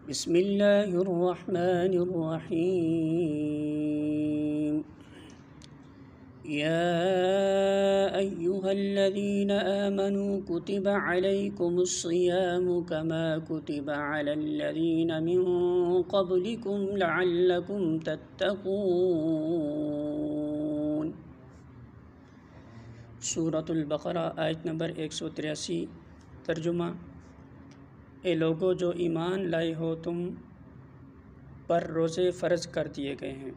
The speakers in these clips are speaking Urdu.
بسم اللہ الرحمن الرحیم یا ایہا الذین آمنوا کتب علیکم الصیام کما کتب علی الذین من قبلکم لعلکم تتقون۔ سورۃ البقرہ آیت نمبر 183۔ ترجمہ: اے لوگو جو ایمان لائے ہو، تم پر روزے فرض کر دیے گئے ہیں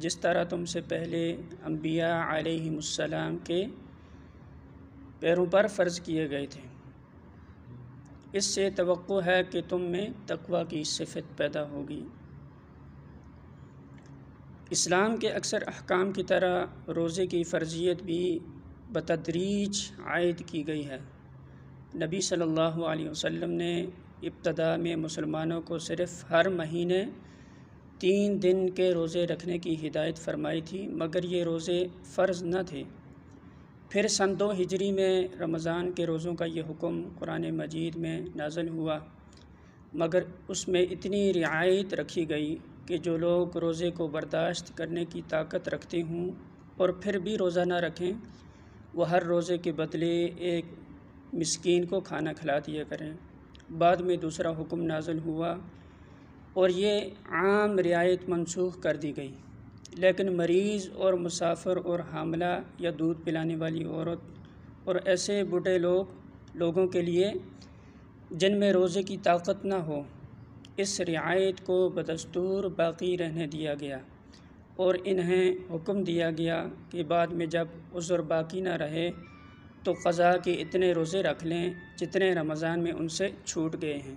جس طرح تم سے پہلے انبیاء علیہم السلام کے پیروں پر فرض کیے گئے تھے۔ اس سے توقع ہے کہ تم میں تقوی کی صفت پیدا ہوگی۔ اسلام کے اکثر احکام کی طرح روزے کی فرضیت بھی بتدریج عائد کی گئی ہے۔ نبی صلی اللہ علیہ وسلم نے ابتدا میں مسلمانوں کو صرف ہر مہینے 3 دن کے روزے رکھنے کی ہدایت فرمائی تھی، مگر یہ روزے فرض نہ تھے۔ پھر سن 2 ہجری میں رمضان کے روزوں کا یہ حکم قرآن مجید میں نازل ہوا، مگر اس میں اتنی رعایت رکھی گئی کہ جو لوگ روزے کو برداشت کرنے کی طاقت رکھتے ہوں اور پھر بھی روزہ نہ رکھیں، وہ ہر روزے کے بدلے ایک مسکین کو کھانا کھلا دیا کریں۔ بعد میں دوسرا حکم نازل ہوا اور یہ عام رعایت منسوخ کر دی گئی، لیکن مریض اور مسافر اور حاملہ یا دودھ پلانے والی عورت اور ایسے بوڑھے لوگوں کے لیے جن میں روزے کی طاقت نہ ہو، اس رعایت کو بدستور باقی رہنے دیا گیا اور انہیں حکم دیا گیا کہ بعد میں جب عذر باقی نہ رہے تو قضا کے اتنے روزے رکھ لیں جتنے رمضان میں ان سے چھوٹ گئے ہیں۔